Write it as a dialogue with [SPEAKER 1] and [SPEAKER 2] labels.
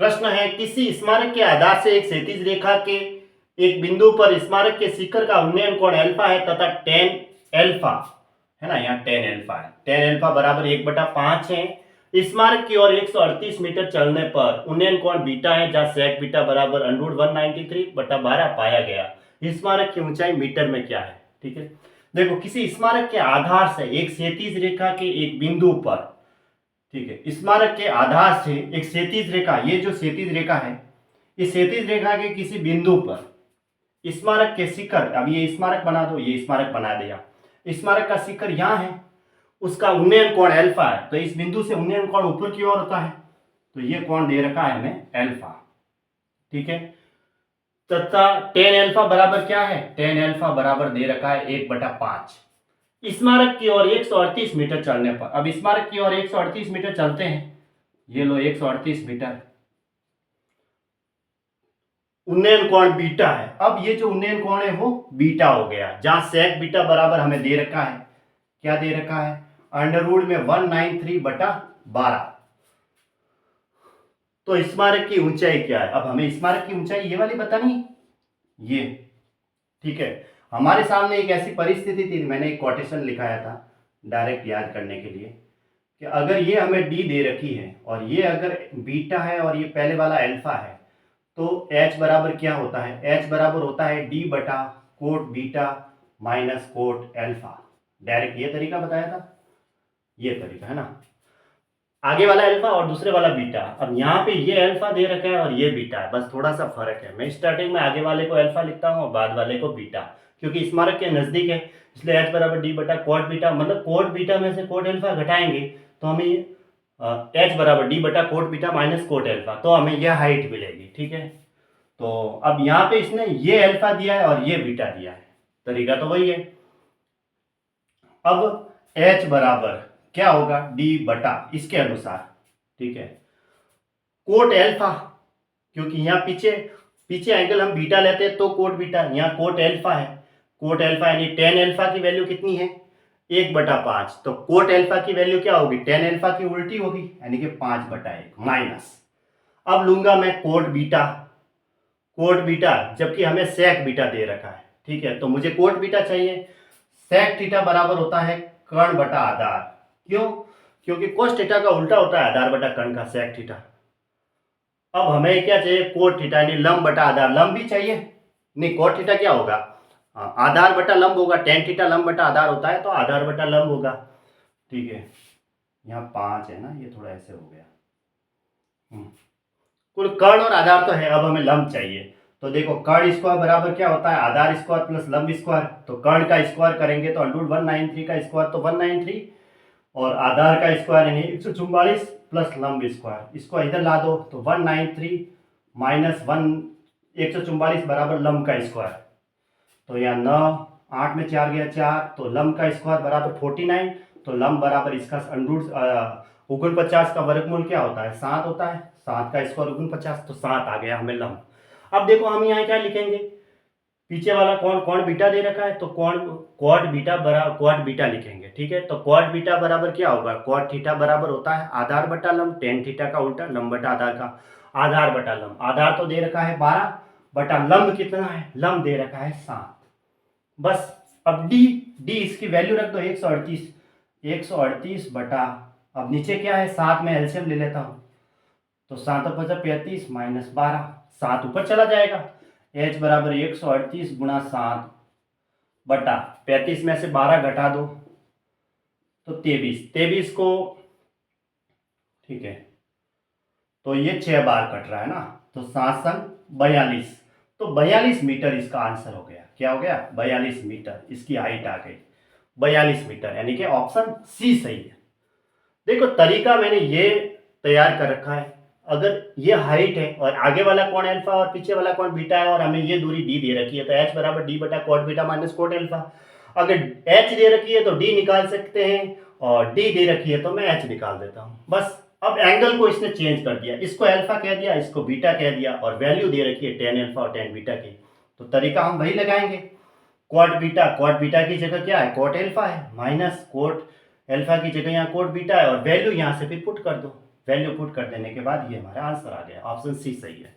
[SPEAKER 1] प्रश्न है, किसी स्मारक के आधार से एक क्षैतिज रेखा के एक बिंदु पर स्मारक के शिखर का उन्नयन कोण अल्फा है तथा टेन अल्फा है ना, यहाँ टेन अल्फा है, टेन अल्फा बराबर 1/5 है। स्मारक की ओर 138 मीटर चलने पर उन्नयन कोण बीटा है, जहाँ सेक बीटा बराबर √193/12 पाया गया। स्मारक की ऊंचाई मीटर में क्या है? ठीक है, देखो किसी स्मारक के आधार से एक क्षैतिज रेखा के एक बिंदु पर, ठीक है, स्मारक के आधार से एक क्षैतिज रेखा, ये जो क्षैतिज रेखा है, इस क्षैतिज रेखा के किसी बिंदु पर स्मारक के शिखर, अब ये स्मारक बना दो, ये स्मारक बना दिया, स्मारक का शिखर यहाँ है, उसका उन्नयन कोण अल्फा है, तो इस बिंदु से उन्नयन कोण ऊपर की ओर होता है, तो ये कोण दे रखा है हमें अल्फा। ठीक है, तथा टेन अल्फा बराबर क्या है? टेन अल्फा बराबर दे रखा है 1/5। स्मारक की ओर 138 मीटर चलने पर, अब स्मारक की ओर 138 मीटर चलते हैं, ये लो 138 मीटर, उन्नयन कोण बीटा है। अब ये जो उन्नयन कोण है वो बीटा हो गया, जहां सेक बीटा बराबर हमें दे रखा है, क्या दे रखा है? √ में 193/12। तो स्मारक की ऊंचाई क्या है? अब हमें स्मारक की ऊंचाई ये वाली बतानी है, ये, ठीक है। हमारे सामने एक ऐसी परिस्थिति थी, मैंने एक कोटेशन लिखाया था डायरेक्ट याद करने के लिए, कि अगर ये हमें डी दे रखी है और ये अगर बीटा है और ये पहले वाला अल्फा है, तो H बराबर क्या होता है? H बराबर होता है D/कोट beta minus quote alpha. Direct ये तरीका बताया था, ये तरीका है ना, आगे वाला अल्फा और दूसरे वाला बीटा। अब यहाँ पे ये अल्फा दे रखा है और ये बीटा है, बस थोड़ा सा फर्क है, मैं स्टार्टिंग में आगे वाले को अल्फा लिखता हूँ और बाद वाले को बीटा, क्योंकि स्मारक के नजदीक है, इसलिए H बराबर D/कोट बीटा, मतलब कोट बीटा में से कोट अल्फा घटाएंगे तो हमें H बराबर D/कोट बीटा माइनस कोट अल्फा, तो हमें यह हाइट मिलेगी। ठीक है, तो अब यहाँ पे इसने ये अल्फा दिया है और ये बीटा दिया है, तरीका तो वही है। अब H बराबर क्या होगा? D/ इसके अनुसार, ठीक है, कोट अल्फा, क्योंकि यहाँ पीछे पीछे एंगल हम बीटा लेते हैं तो कोट बीटा, यहाँ कोट अल्फा है, कोट अल्फा यानी टेन अल्फा की वैल्यू कितनी है? 1/5, तो कोट अल्फा की वैल्यू क्या होगी? टेन अल्फा की उल्टी होगी, यानी कि 5/1 माइनस, अब लूंगा मैं कोट बीटा, कोट बीटा, जबकि हमें सेक बीटा दे रखा है। ठीक है, तो मुझे कोट बीटा चाहिए, सेक थीटा बराबर होता है कर्ण बटा आधार, क्यों? क्योंकि कोस थीटा का उल्टा होता है आधार बटा कर्ण का, सेक थीटा। अब हमें क्या चाहिए? कोट थीटा यानी लंब बटा आधार, लंब भी चाहिए, नहीं कोट थीटा क्या होगा? आधार बटा लंब होगा, टेन थीटा लंब बटा आधार होता है, तो आधार बटा लंब होगा। ठीक है, यहाँ 5 है ना, ये थोड़ा ऐसे हो गया, कुल कर्ण और आधार तो है, अब हमें लंब चाहिए, तो देखो कर्ण स्क्वायर बराबर क्या होता है? आधार स्क्वायर प्लस लंब स्क्वायर, तो कर्ण का स्क्वायर करेंगे तो √193 का स्क्वायर तो 193, और आधार का स्क्वायर यानी 144 प्लस लंब स्क्वायर, इसको इधर ला दो तो 193 माइनस 144 बराबर लंब का स्क्वायर, तो यहाँ 9 8 में 4 गया 4, तो लंब का स्क्वायर बराबर 49, तो लंब बराबर इसका 49 का वर्गमूल क्या होता है? 7 होता है, 7 का स्क्वायर 49, तो 7 आ गया हमें लंब। अब देखो हम यहाँ क्या लिखेंगे? पीछे वाला कोण बीटा दे रखा है, तो क्वाड बीटा बराबर क्वाड बीटा लिखेंगे। ठीक है, तो क्वाड बीटा बराबर क्या होगा? क्वाड थीटा बराबर होता है आधार बटा लंब, टेन थीटा का उल्टा लंब बटा आधार का, आधार बटा लंब, आधार तो दे रखा है 12 बटा लंब कितना है? लंब दे रखा है 7। बस अब डी इसकी वैल्यू रख दो 138 बटा, अब नीचे क्या है? 7 में एलसीएम ले लेता हूँ, तो 7 × 5 = 35 माइनस 12, 7 ऊपर चला जाएगा, H बराबर 138 गुणा 7 बटा 35 में से 12 घटा दो तो 23 को, ठीक है, तो ये 6 बार कट रहा है ना, तो 7 × 42, तो 42 मीटर इसका आंसर हो गया। क्या हो गया? 42 मीटर इसकी हाइट आ गई, 42 मीटर, यानी कि ऑप्शन सी सही है। देखो तरीका मैंने ये तैयार कर रखा है, अगर ये हाइट है और आगे वाला कोण अल्फा और पीछे वाला कोण बीटा है और हमें ये दूरी डी दे रखी है, तो H बराबर D/कोट बीटा माइनस कोट अल्फा। अगर H दे रखी है तो D निकाल सकते हैं, और D दे रखी है तो मैं H निकाल देता हूँ। बस अब एंगल को इसने चेंज कर दिया, इसको अल्फा कह दिया, इसको बीटा कह दिया, और वैल्यू दे रखी है टेन अल्फा और टेन बीटा की, तो तरीका हम वही लगाएंगे। कोट बीटा की जगह क्या है? कोट अल्फा है, माइनस कोट अल्फा की जगह यहाँ कोट बीटा है, और वैल्यू यहाँ से फिर पुट कर दो, वैल्यू पुट कर देने के बाद ये हमारा आंसर आ गया, ऑप्शन सी सही है।